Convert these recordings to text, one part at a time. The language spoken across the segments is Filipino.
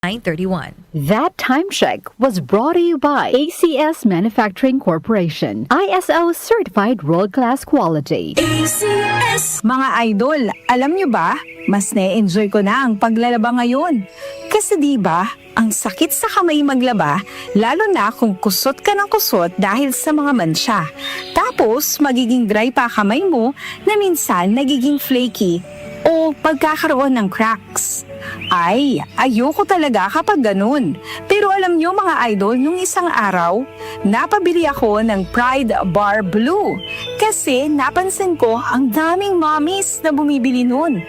9:31. That time check was brought to you by ACS Manufacturing Corporation, ISO certified world-class quality. ACS! Mga idol, alam nyo ba, mas na-enjoy ko na ang paglalaba ngayon. Kasi di ba, ang sakit sa kamay maglaba, lalo na kung kusot ka ng kusot dahil sa mga mansya. Tapos, magiging dry pa kamay mo na minsan nagiging flaky o pagkakaroon ng cracks. Ay, ayoko talaga kapag ganun. Pero alam nyo mga idol, nung isang araw, napabili ako ng Pride Bar Blue. Kasi napansin ko ang daming mommies na bumibili nun.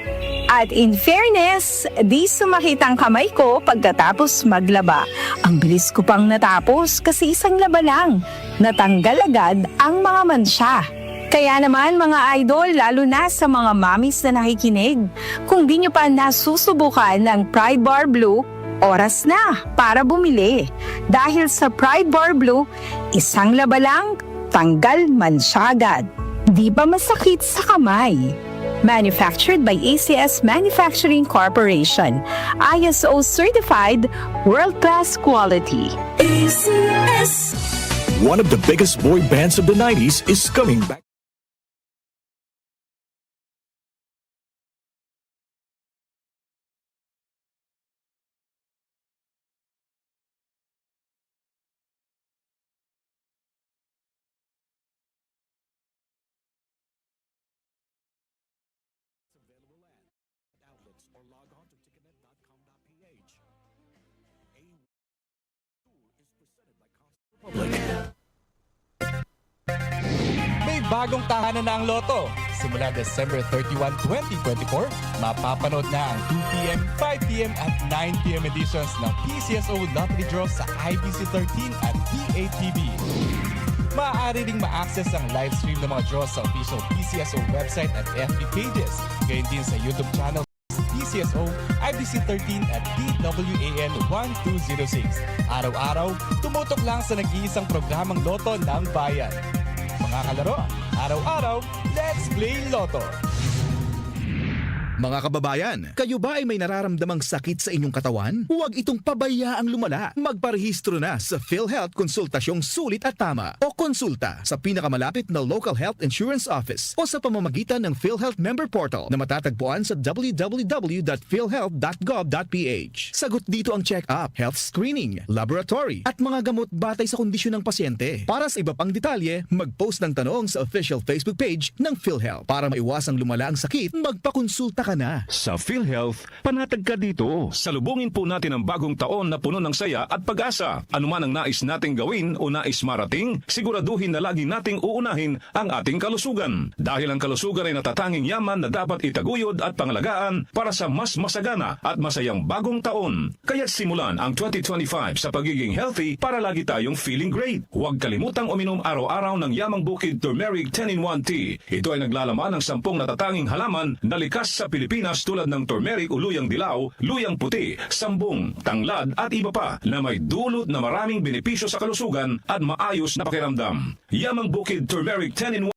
At in fairness, di sumakit ang kamay ko pagkatapos maglaba. Ang bilis ko pang natapos kasi isang laba lang. Natanggal agad ang mga mansya. Kaya naman mga idol, lalo na sa mga mommies na nakikinig, kung di nyo pa nasusubukan ng Pride Bar Blue, oras na para bumili. Dahil sa Pride Bar Blue, isang laba lang, tanggal mansya agad. Di ba masakit sa kamay? Manufactured by ACS Manufacturing Corporation, ISO certified, world-class quality. ACS! One of the biggest boy bands of the 90s is coming back. Or log on to ticketnet.com.ph. is presented by Republic. May bagong tahanan na ang Lotto. Simula December 31, 2024, mapapanood na ang 2pm, 5pm at 9pm editions ng PCSO Lottery Draw sa IBC 13 at PATV. Maaari ding ma-access ang live stream ng mga draws sa official PCSO website at FB pages. Gayon din sa YouTube channel PCSO, IBC 13 at DWAN 1206. Araw-araw, tumutok lang sa nag-iisang programang Lotto ng Bayan. Mga kalaro, araw-araw, let's play Lotto! Mga kababayan, kayo ba ay may nararamdamang sakit sa inyong katawan? Huwag itong pabayaang lumala. Magparehistro na sa PhilHealth Konsultasyong Sulit at Tama o konsulta sa pinakamalapit na local health insurance office o sa pamamagitan ng PhilHealth Member Portal na matatagpuan sa www.philhealth.gov.ph. Sagot dito ang check-up, health screening, laboratory at mga gamot batay sa kondisyon ng pasyente. Para sa iba pang detalye, mag-post ng tanong sa official Facebook page ng PhilHealth. Para maiwasang lumala ang sakit, magpakonsulta ka na. Sa PhilHealth, panatag ka dito. Salubungin po natin ang bagong taon na puno ng saya at pag-asa. Ano man ang nais nating gawin o nais marating, siguraduhin na lagi nating uunahin ang ating kalusugan. Dahil ang kalusugan ay natatanging yaman na dapat itaguyod at pangalagaan para sa mas masagana at masayang bagong taon. Kaya simulan ang 2025 sa pagiging healthy para lagi tayong feeling great. Huwag kalimutang uminom araw-araw ng Yamang Bukid Turmeric 10-in-1 Tea. Ito ay naglalaman ng 10 natatanging halaman na likas sa Pilipinas tulad ng turmeric o luyang dilaw, luyang puti, sambong, tanglad at iba pa na may dulot na maraming benepisyo sa kalusugan at maayos na pakiramdam. Yamang Bukid Turmeric 10-in-1